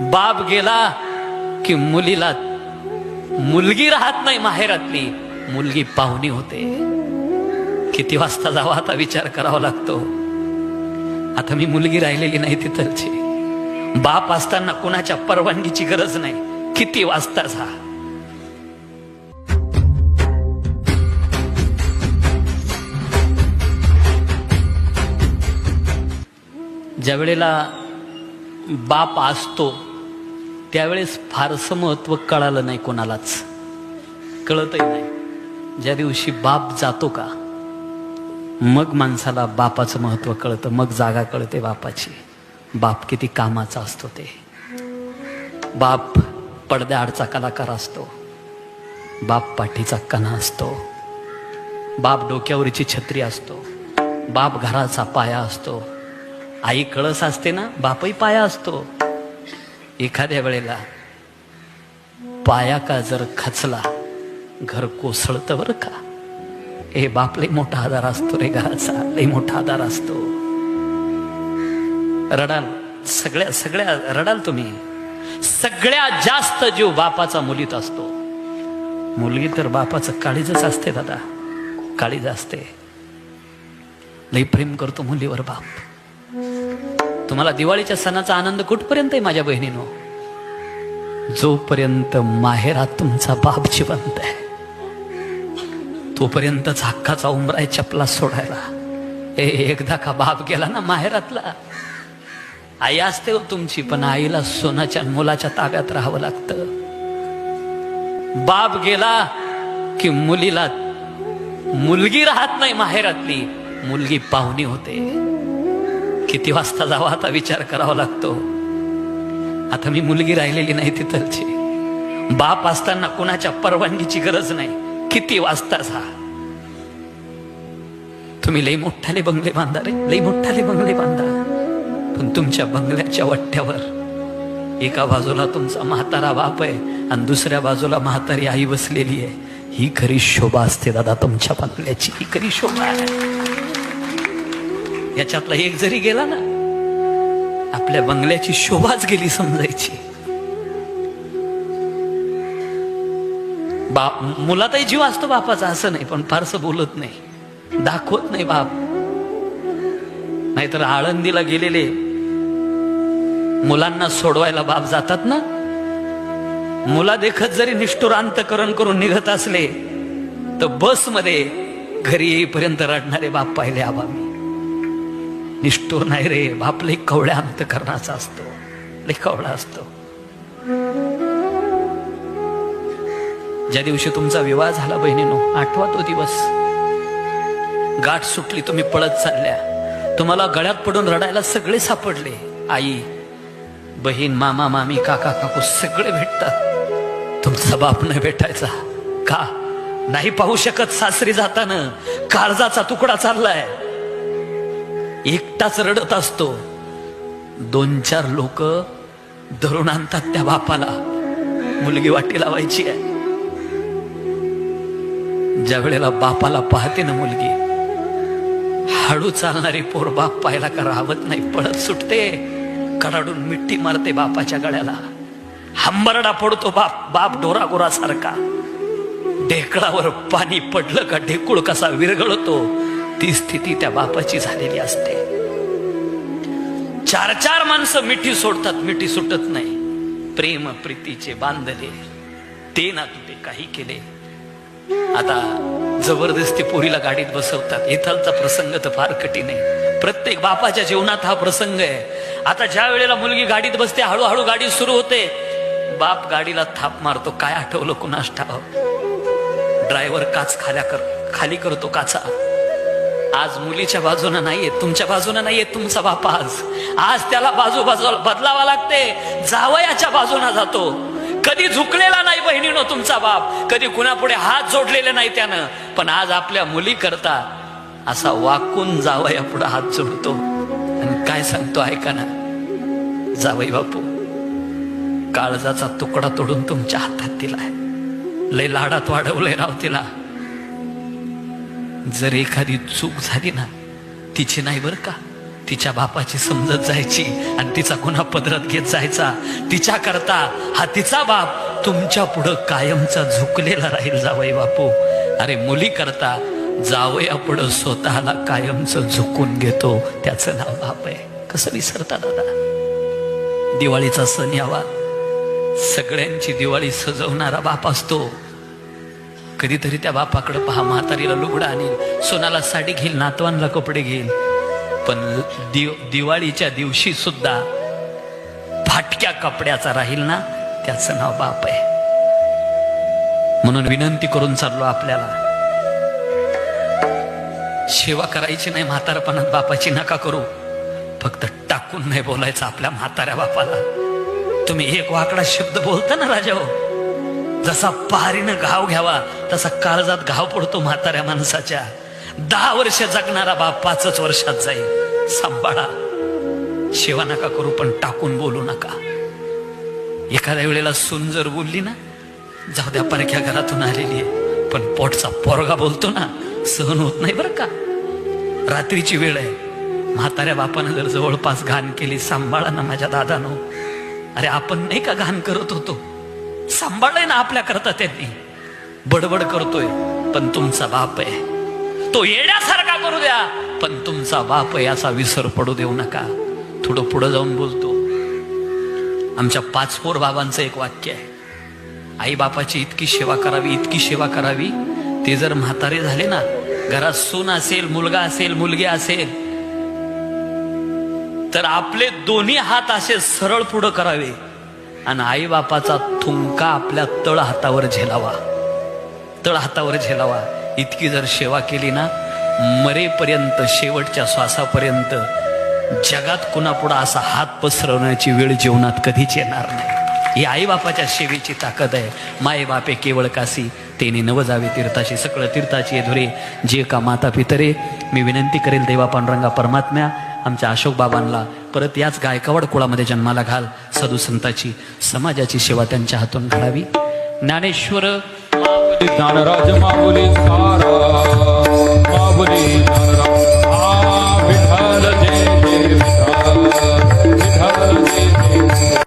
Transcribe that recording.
बाप गेला की मुलीला मुलगी राहत नाही माहेरातली, मुलगी पाहुणी होते. किती वाजता जावा आता विचार करावा लागतो. आता मी मुलगी राहिलेली नाही तिथलची. बाप असताना कुणाच्या परवानगीची गरज नाही. किती वाजता जा. ज्या वेळेला बाप असतो त्यावेळेस फारसं महत्व कळालं नाही कोणालाच, कळतही नाही. ज्या दिवशी बाप जातो का मग माणसाला बापाचं महत्व कळतं, मग जागा कळते बापाची. बाप किती कामाचा असतो ते. बाप पडद्याआडचा कलाकार असतो, बाप पाठीचा कणा असतो, बाप डोक्यावरची छत्री असतो, बाप घराचा पाया असतो. आई कळस असते ना, बापही पाया असतो. एखाद्या वेळेला पाया का जर खचला घर कोसळतं बरं का. हे बाप लई मोठा आधार असतो रे, घराचा लई मोठा आधार असतो. रडाल सगळ्या रडाल तुम्ही. सगळ्यात जास्त जीव बापाचा मुलीत असतो. मुलगी तर बापाचं काळीजच असते दादा, काळीज असते. लई प्रेम करतो मुलीवर बाप. तुम्हाला दिवाळीच्या सणाचा आनंद कुठपर्यंत आहे माझ्या बहिणीनो? जोपर्यंत माहेरात तुमचा बाप जिवंत आहे तोपर्यंतच हक्काचा उमरा आहे चपला सोडायला. एकदा का बाप गेला ना माहेरातला, आई असते हो तुमची, पण आईला सोनाच्या मुलाच्या ताब्यात राहावं लागतं. बाप गेला की मुलीला मुलगी राहत नाही माहेरातली, मुलगी पाहुणी होते. किती वाजता जावा आता विचार करावा लागतो. आता मी मुलगी राहिलेली नाही तिथलची. बाप असताना कुणाच्या परवानगीची गरज नाही. किती वाजता जा. तुम्ही लई मोठाले बंगले बांधा रे, लई मोठाले बंगले बांधा, पण तुमच्या बंगल्याच्या वट्ट्यावर एका बाजूला तुमचा म्हातारा बाप आहे आणि दुसऱ्या बाजूला म्हातारी आई बसलेली आहे. ही खरी शोभा असते दादा तुमच्या बंगल्याची. ही खरी शोभा आहे. याच्यातला एक जरी गेला ना, आपल्या बंगल्याची शोभाच गेली समजायची. बाप मुलातही जीव असतो बापाचा, असं नाही, पण फारसं बोलत नाही, दाखवत नाही बाप. नाहीतर आळंदीला गेलेले मुलांना सोडवायला बाप जातात ना, मुला देखत जरी निष्ठुर अंतकरण करून निघत असले तर बसमध्ये घरी येईपर्यंत रडणारे बाप पाहिले आबा मी. निष्ठुर नाही रे बाप, लई कवड्या अंतकरणाचा असतो, लई कवडा असतो. ज्या दिवशी तुमचा विवाह झाला बहिणीनो, आठवा तो दिवस. गाठ सुटली, तुम्ही पळत चालल्या, तुम्हाला गळ्यात पडून रडायला सगळे सापडले. आई बहीण मामा मामी काका काकू सगळे भेटतात. तुमचा बाप नाही भेटायचा का? नाही पाहू शकत सासरी जाताना. काळजाचा तुकडा चाललाय, एकटाच रडत असतो. 2-4 लोक धरून आणतात त्या बापाला. मुलगी वाटी लावायची आहे. ज्या वेळेला बापाला पाहते ना मुलगी, हळू चालणारी पोर बाप पाहायला का राहत नाही, पळत सुटते, कडाडून मिट्टी मारते बापाच्या गळ्याला. हंबरडा पडतो बाप ढोरागोरा सारखा. ढेकळावर पाणी पडलं का ढेकूळ कसा विरघळतो, ती स्थिती त्या बापाची झालेली असते. 4-4 माणसं मिठी सोडतात, मिठी सुटत नाही. प्रेम प्रीतीचे बांधले ते ना तुटे काही केले. आता जबरदस्ती पोरीला गाडीत बसवतात. इथलचा प्रसंग तर फार कठीण आहे. प्रत्येक बापाच्या जीवनात हा प्रसंग आहे. आता ज्या वेळेला मुलगी गाडीत बसते, हळूहळू गाडी सुरू होते, बाप गाडीला थाप मारतो. काय आठवलं कुणास ठाव. ड्रायव्हर काच खाली करतो काचा. आज मुलीच्या बाजूने नाहीये, तुमच्या बाजूने नाहीये तुमचा बाप. आज त्याला बाजू बदलावा लागते, जावयाच्या बाजूने जातो. कधी झुकलेला नाही बहिणीनो तुमचा बाप, कधी कुणापुढे हात जोडलेले नाही त्यानं, पण आज आपल्या मुली करता असा वाकून जावया पुढे हात जोडतो आणि काय सांगतो ऐका ना. जावई बापू, काळजाचा तुकडा तोडून तुमच्या हातात दिलाय, लय लाडात वाढवलंय राव तिला. जर एखादी चूक झाली ना, तिची नाही बरं का, तिच्या बापाची समजत जायची आणि तिचा गुन्हा पदरात घेत जायचा. तिच्या करता हा तिचा बाप तुमच्या पुढं कायमचा झुकलेला राहील जावई बापू. अरे मुली करता जावया पुढं स्वतःला कायमचं झुकून घेतो, त्याचं नाव बाप आहे. कसं विसरता दादा? दिवाळीचा सण यावा, सगळ्यांची दिवाळी सजवणारा बाप असतो. कधीतरी त्या बापाकडे पहा, म्हातारीला लुगडं आणील, सोनाला साडी घेईल, नातवांना कपडे घेईल, पण दिवाळीच्या दिवशी सुद्धा फाटक्या कपड्याचा राहील ना, त्याचं नाव बाप आहे. म्हणून विनंती करून चाललो आपल्याला, सेवा करायची नाही म्हातारपणात बापाची नका करू. फक्त टाकून नाही बोलायचं आपल्या म्हाताऱ्या बापाला. तुम्ही एक वाकडा शब्द बोलता ना राजा हो, जसा पहारीनं घाव घ्यावा तसा काळजात घाव पडतो म्हाताऱ्या माणसाच्या. 10 वर्ष जगणारा बाप 5च वर्षात जाईल. सांभाळा, सेवा नका करू, पण टाकून बोलू नका. एखाद्या वेळेला सून जर बोलली ना, जाऊ द्या परक्या घरातून आलेली आहे, पण पोटचा पोरगा बोलतो ना, सहन होत नाही बरं का. रात्रीची वेळ आहे, म्हाताऱ्या बापानं जर जवळपास घाण केली, सांभाळा ना माझ्या दादानो. अरे आपण नाही का घाण करत होतो, सांभाळलंय ना आपल्या करता. त्यांनी बडबड करतोय, पण तुमचा बाप आहे, तो येण्यासारखा करू द्या, पण तुमचा बाप आहे असा विसर पडू देऊ नका. थोडं पुढं जाऊन बोलतो, आमच्या 5 पोर बाबांचं एक वाक्य आहे, आई बापाची इतकी सेवा करावी, इतकी सेवा करावी, ते जर म्हातारे झाले ना, घरात सून असेल, मुलगा असेल, मुलगी असेल, तर आपले दोन्ही हात असे सरळ पुढं करावे आणि आई बापाचा थुंका आपल्या तळ हातावर झेलावा, तळ हातावर झेलावा. इतकी जर सेवा केली ना, मरेपर्यंत, शेवटच्या श्वासापर्यंत जगात कुणापुढं असा हात पसरवण्याची वेळ जीवनात कधीच येणार नाही. ही आई बापाच्या सेवेची ताकद आहे. माय बापे केवळ कासी, तेने नव जावे तीर्थाशी, सगळं तीर्थाची धुरे जे का माता पितरे. मी विनंती करेल देवा पांडुरंगा परमात्म्या, आमच्या अशोक बाबांना परत याच गायकवाड कुळामध्ये जन्माला घाल. साधू संताची, समाजाची सेवा त्यांच्या हातून घडावी. ज्ञानेश्वर ज्ञानराज माऊली सारा